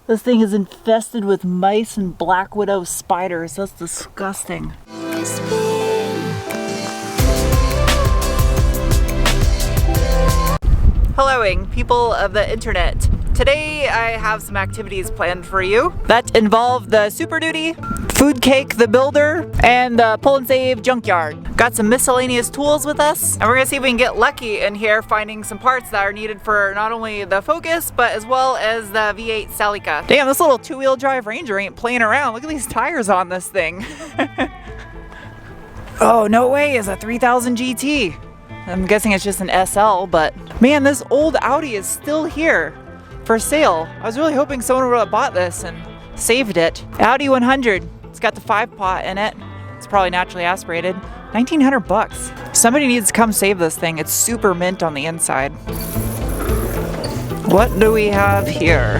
This thing is infested with mice and black widow spiders. That's disgusting. Helloing, people of the internet. Today I have some activities planned for you that involve the Super Duty, Food Cake the Builder, and the Pull and Save Junkyard. Got some miscellaneous tools with us, and we're gonna see if we can get lucky in here finding some parts that are needed for not only the Focus, but as well as the V8 Celica. Damn, this little two-wheel drive Ranger ain't playing around. Look at these tires on this thing. Oh, no way, it's a 3000 GT. I'm guessing it's just an SL, but man, this old Audi is still here for sale. I was really hoping someone would have bought this and saved it. Audi 100. It's got the 5-pot in it. It's probably naturally aspirated. 1900 bucks. Somebody needs to come save this thing. It's super mint on the inside. What do we have here?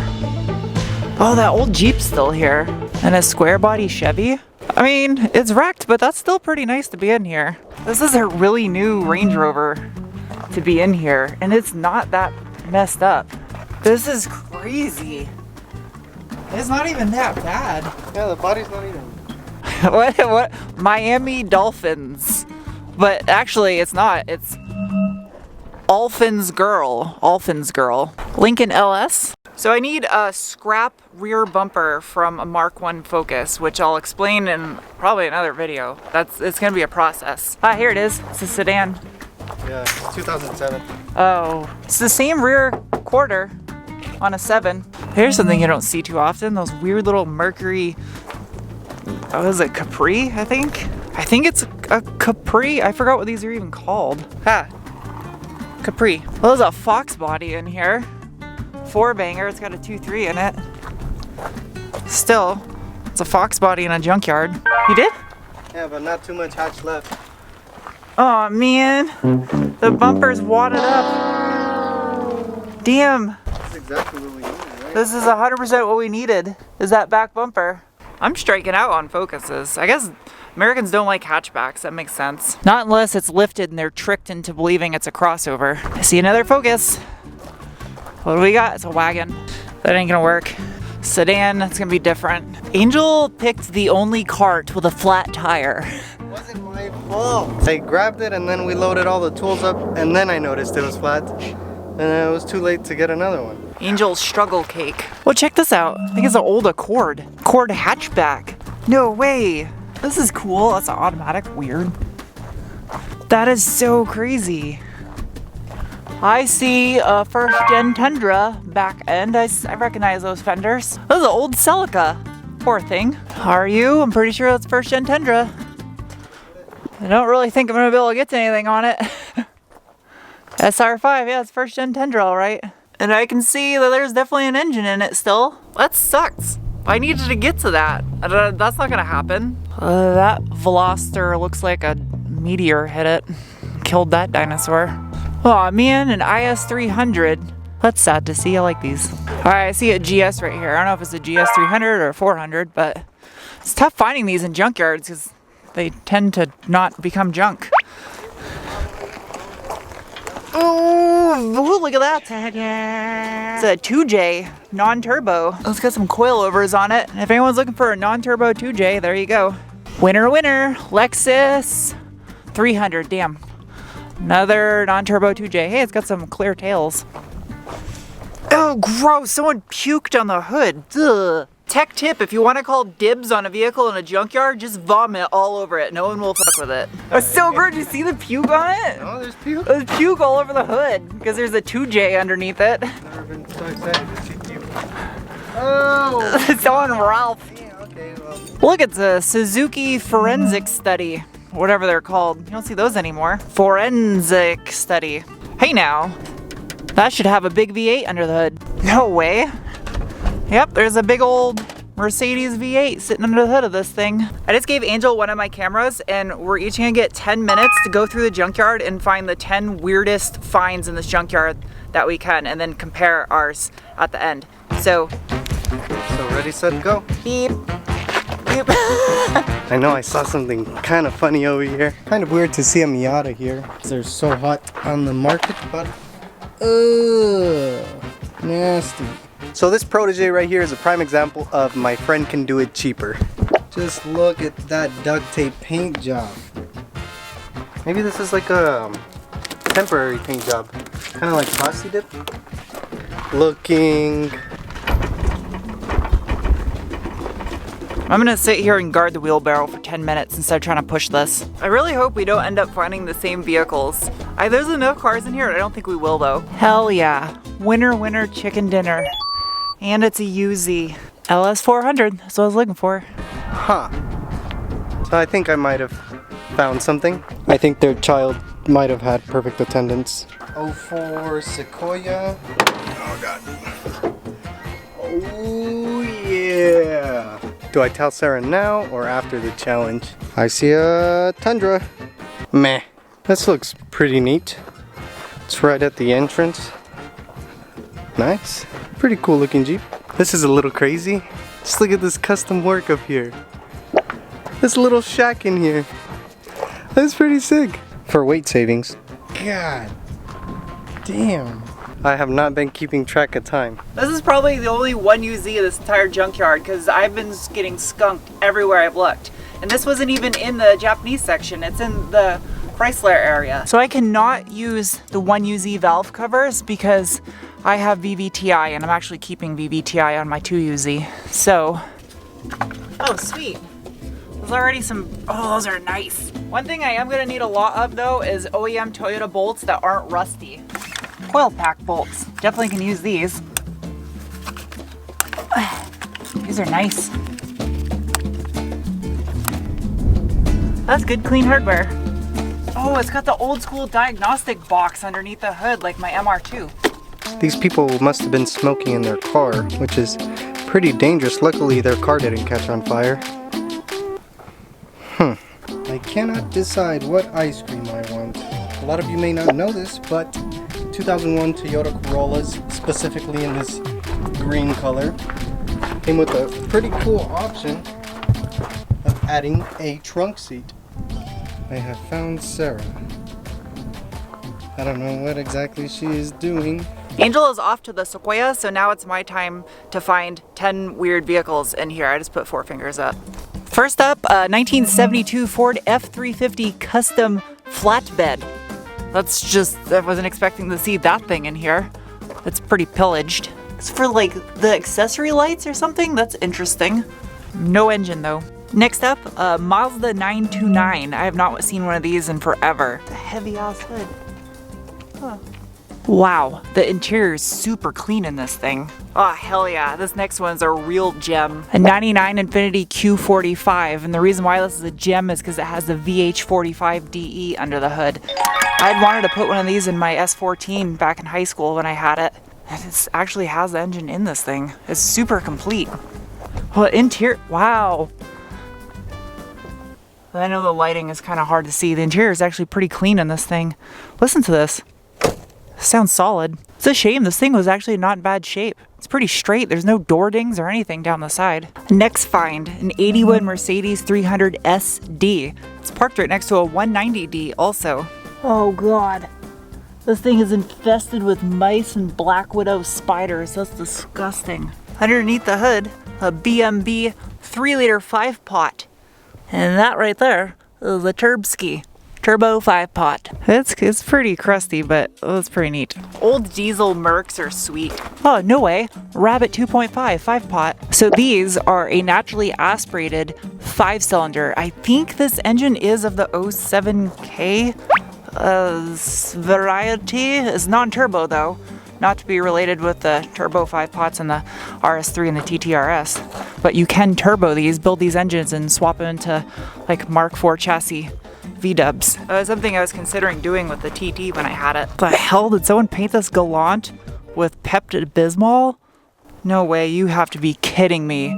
Oh, that old Jeep's still here. And a square body Chevy. I mean, it's wrecked, but that's still pretty nice to be in here. This is a really new Range Rover to be in here, and it's not that messed up. This is crazy. It's not even that bad. Yeah, the body's not even. What? Miami Dolphins. But actually, it's not. It's Olphin's Girl. Olphin's Girl. Lincoln LS. So I need a scrap rear bumper from a Mark 1 Focus, which I'll explain in probably another video. It's gonna be a process. Ah, here it is. It's a sedan. Yeah, it's 2007. Oh, it's the same rear quarter on a 7. Here's something you don't see too often. Those weird little Mercury, what is it, Capri, I think? I think it's a Capri. I forgot what these are even called. Ha, Capri. Well, there's a Fox body in here. 4-banger, it's got a 2.3 in it. Still, it's a Fox body in a junkyard. You did? Yeah, but not too much hatch left. Oh man, the bumper's wadded up. Damn. That's exactly what we needed, right? This is 100% what we needed, is that back bumper. I'm striking out on Focuses. I guess Americans don't like hatchbacks, that makes sense. Not unless it's lifted and they're tricked into believing it's a crossover. I see another Focus. What do we got? It's a wagon. That ain't gonna work. Sedan, that's gonna be different. Angel picked the only cart with a flat tire. It wasn't my fault. I grabbed it and then we loaded all the tools up and then I noticed it was flat. And it was too late to get another one. Angel's struggle cake. Well, check this out. I think it's an old Accord hatchback. No way. This is cool. That's an automatic. Weird. That is so crazy. I see a first-gen Tundra back end. I recognize those fenders. This is an old Celica. Poor thing. Are you? I'm pretty sure that's first-gen Tundra. I don't really think I'm gonna be able to get to anything on it. SR5, yeah, it's first-gen Tundra, all right. And I can see that there's definitely an engine in it still. That sucks. I needed to get to that. That's not gonna happen. That Veloster looks like a meteor hit it. Killed that dinosaur. Oh man, an IS300. That's sad to see. I like these. All right, I see a GS right here. I don't know if it's a GS 300 or 400, but it's tough finding these in junkyards because they tend to not become junk. Oh, look at that. It's a 2J non-turbo. It's got some coilovers on it. If anyone's looking for a non-turbo 2J, there you go. Winner, Lexus 300. Damn. Another non-turbo 2J. Hey, it's got some clear tails. Oh, gross. Someone puked on the hood. Ugh. Tech tip, if you want to call dibs on a vehicle in a junkyard, just vomit all over it. No one will fuck with it. It's so good. You see the puke on it? Oh, there's puke? There's puke all over the hood because there's a 2J underneath it. Never been so excited to see puke. Oh! It's on Ralph. Yeah, okay, well. Look, it's a Suzuki forensic study. Whatever they're called. You don't see those anymore. Forensic study. Hey now. That should have a big V8 under the hood. No way. Yep, there's a big old Mercedes V8 sitting under the hood of this thing. I just gave Angel one of my cameras and we're each gonna get 10 minutes to go through the junkyard and find the 10 weirdest finds in this junkyard that we can and then compare ours at the end. So Ready, set, go. Beep. Beep. I know I saw something kind of funny over here. Kind of weird to see a Miata here. They're so hot on the market, but ugh, nasty. So this Protege right here is a prime example of my friend can do it cheaper. Just look at that duct tape paint job. Maybe this is like a temporary paint job. Kind of like Frosty Dip. Looking. I'm gonna sit here and guard the wheelbarrow for 10 minutes instead of trying to push this. I really hope we don't end up finding the same vehicles. There's enough cars in here, I don't think we will though. Hell yeah. Winner, winner, chicken dinner. And it's a UZ. LS400, that's what I was looking for. Huh. So I think I might have found something. I think their child might have had perfect attendance. 04 Sequoia. Oh god. Oh yeah. Do I tell Sarah now or after the challenge? I see a Tundra. Meh. This looks pretty neat. It's right at the entrance. Nice. Pretty cool looking Jeep. This is a little crazy. Just look at this custom work up here. This little shack in here. That's pretty sick. For weight savings. God damn. I have not been keeping track of time. This is probably the only one UZ of this entire junkyard because I've been getting skunked everywhere I've looked. And this wasn't even in the Japanese section, it's in the Chrysler area. So I cannot use the 1UZ valve covers because I have VVTI and I'm actually keeping VVTI on my 2UZ. So, oh sweet. There's already some, oh those are nice. One thing I am gonna need a lot of though is OEM Toyota bolts that aren't rusty. Coil pack bolts. Definitely can use these. These are nice. That's good clean hardware. Oh, it's got the old school diagnostic box underneath the hood like my MR2. These people must have been smoking in their car, which is pretty dangerous. Luckily their car didn't catch on fire. I cannot decide what ice cream I want. A lot of you may not know this, but 2001 Toyota Corollas, specifically in this green color, came with a pretty cool option of adding a trunk seat. I have found Sarah. I don't know what exactly she is doing. Angel is off to the Sequoia, so now it's my time to find 10 weird vehicles in here. I just put 4 fingers up. First up, 1972 Ford F350 custom flatbed. I wasn't expecting to see that thing in here. It's pretty pillaged. It's for like the accessory lights or something? That's interesting. No engine though. Next up, Mazda 929. I have not seen one of these in forever. The heavy ass hood. Huh. Wow, the interior is super clean in this thing. Oh, hell yeah. This next one's a real gem. A 99 Infiniti Q45. And the reason why this is a gem is because it has the VH45DE under the hood. I'd wanted to put one of these in my S14 back in high school when I had it. And it actually has the engine in this thing. It's super complete. Well, interior, wow. I know the lighting is kind of hard to see. The interior is actually pretty clean in this thing. Listen to this. Sounds solid. It's a shame this thing was actually not in bad shape. It's pretty straight. There's no door dings or anything down the side. Next find, an 81 Mercedes 300 SD. It's parked right next to a 190D also. Oh God. This thing is infested with mice and black widow spiders. That's disgusting. Underneath the hood, a BMB 3-liter 5-pot. And that right there is a Turbski. Turbo 5-pot. It's pretty crusty, but it's pretty neat. Old diesel Mercs are sweet. Oh, no way. Rabbit 2.5 5-pot. So these are a naturally aspirated 5-cylinder. I think this engine is of the 07K variety. It's non-turbo though. Not to be related with the turbo 5-pots and the RS3 and the TTRS. But you can turbo these, build these engines and swap them into like Mark IV chassis V-dubs. That was something I was considering doing with the TT when I had it. The hell, did someone paint this Galant with Pepto-Bismol? No way, you have to be kidding me.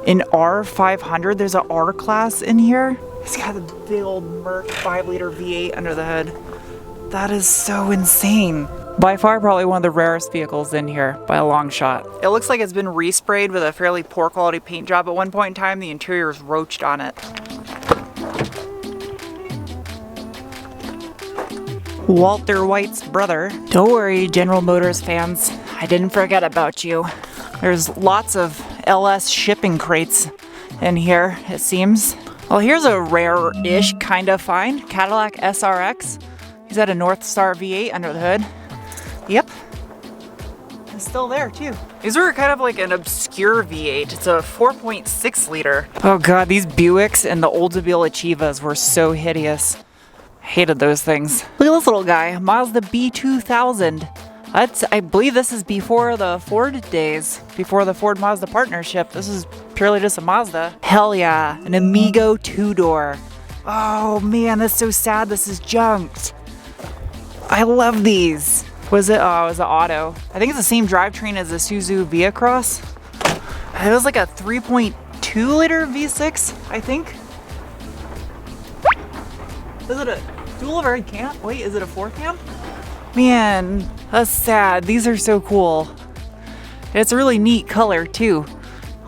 In R500, there's an R class in here? It's got a big old Merc 5-liter V8 under the hood. That is so insane. By far probably one of the rarest vehicles in here by a long shot. It looks like it's been resprayed with a fairly poor quality paint job. At one point in time, the interior is roached on it. Walter White's brother. Don't worry, General Motors fans. I didn't forget about you. There's lots of LS shipping crates in here, it seems. Well, here's a rare-ish kind of find. Cadillac SRX. He's got a North Star V8 under the hood. Yep. It's still there too. These were kind of like an obscure V8. It's a 4.6 liter. Oh God, these Buicks and the Oldsmobile Achivas were so hideous. Hated those things. Look at this little guy, Mazda B2000. I believe this is before the Ford days, before the Ford Mazda partnership. This is purely just a Mazda. Hell yeah, an Amigo 2-door. Oh man, that's so sad. This is junked. I love these. Was it? Oh, it was an auto. I think it's the same drivetrain as the Isuzu V-Cross. It was like a 3.2 liter V6, I think. Is it a dual overhead cam? Wait, is it a 4-cam? Man, that's sad. These are so cool. It's a really neat color too.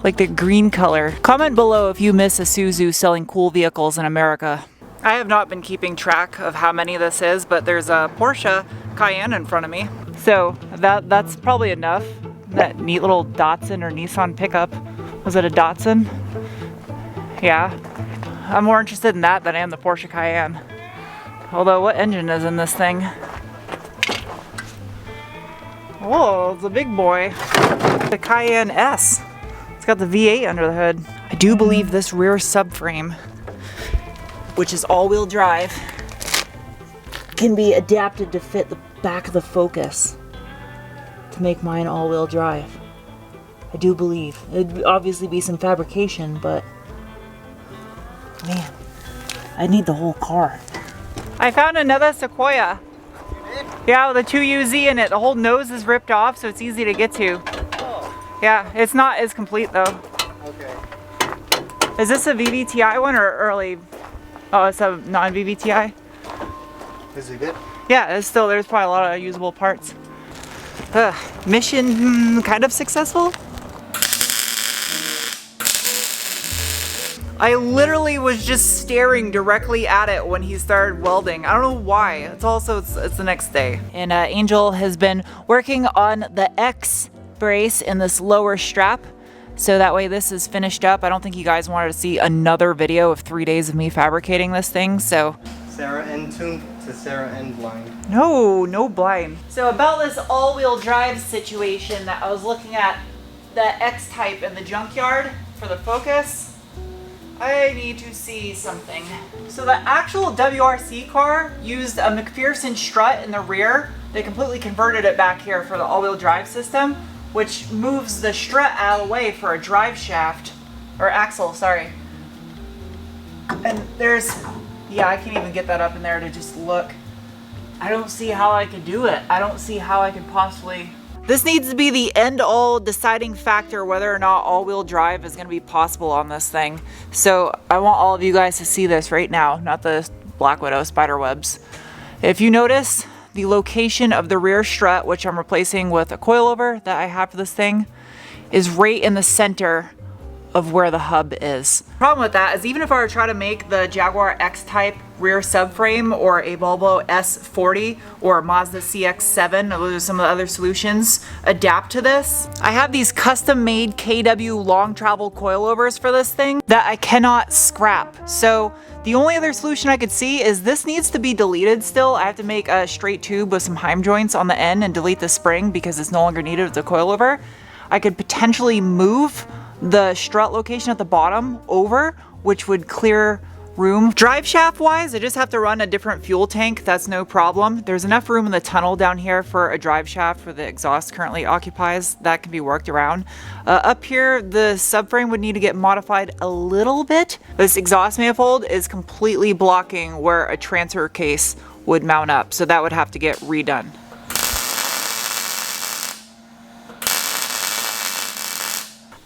Like the green color. Comment below if you miss Isuzu selling cool vehicles in America. I have not been keeping track of how many this is, but there's a Porsche Cayenne in front of me. So that's probably enough. That neat little Datsun or Nissan pickup. Was it a Datsun? Yeah. I'm more interested in that than I am the Porsche Cayenne. Although, what engine is in this thing? Oh, it's a big boy. The Cayenne S. It's got the V8 under the hood. I do believe this rear subframe, which is all-wheel drive, can be adapted to fit the back of the Focus to make mine all-wheel drive. I do believe. It'd obviously be some fabrication, but man, I need the whole car. I found another Sequoia. Yeah, with a 2UZ in it. The whole nose is ripped off, so it's easy to get to. Oh. Yeah, it's not as complete though. Okay. Is this a VVTi one or early? Oh, it's a non-VVTi? Is it good? Yeah, it's still, there's probably a lot of usable parts. Mission kind of successful? I literally was just staring directly at it when he started welding. I don't know why. It's the next day. And Angel has been working on the X brace in this lower strap. So that way this is finished up. I don't think you guys wanted to see another video of 3 days of me fabricating this thing, so. Sarah N tuned to Sarah N blind. No blind. So about this all-wheel drive situation that I was looking at, the X-Type in the Junkyard for the Focus, I need to see something. So the actual WRC car used a McPherson strut in the rear. They completely converted it back here for the all-wheel drive system, which moves the strut out of the way for a drive shaft, or axle, sorry. And there's, yeah, I can't even get that up in there to just look. I don't see how I could do it. I don't see how I could possibly. This needs to be the end-all deciding factor whether or not all-wheel drive is gonna be possible on this thing. So I want all of you guys to see this right now, not the Black Widow spider webs. If you notice, the location of the rear strut, which I'm replacing with a coilover that I have for this thing, is right in the center of where the hub is. Problem with that is even if I were to try to make the Jaguar X-Type rear subframe or a Volvo S40 or a Mazda CX-7, those are some of the other solutions, adapt to this. I have these custom-made KW long travel coilovers for this thing that I cannot scrap. So the only other solution I could see is this needs to be deleted still. I have to make a straight tube with some Heim joints on the end and delete the spring because it's no longer needed with the coilover. I could potentially move the strut location at the bottom over, which would clear room. Drive shaft wise, I just have to run a different fuel tank. That's no problem. There's enough room in the tunnel down here for a drive shaft where the exhaust currently occupies. That can be worked around. Up here, the subframe would need to get modified a little bit. This exhaust manifold is completely blocking where a transfer case would mount up, so that would have to get redone.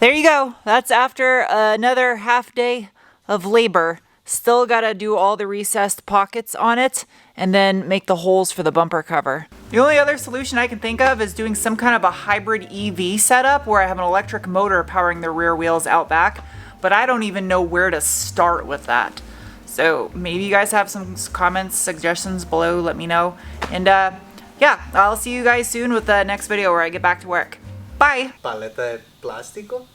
There you go. That's after another half day of labor. Still gotta do all the recessed pockets on it and then make the holes for the bumper cover. The only other solution I can think of is doing some kind of a hybrid EV setup where I have an electric motor powering the rear wheels out back, but I don't even know where to start with that. So maybe you guys have some comments, suggestions below, let me know. And yeah, I'll see you guys soon with the next video where I get back to work. Bye. Paleta de plástico.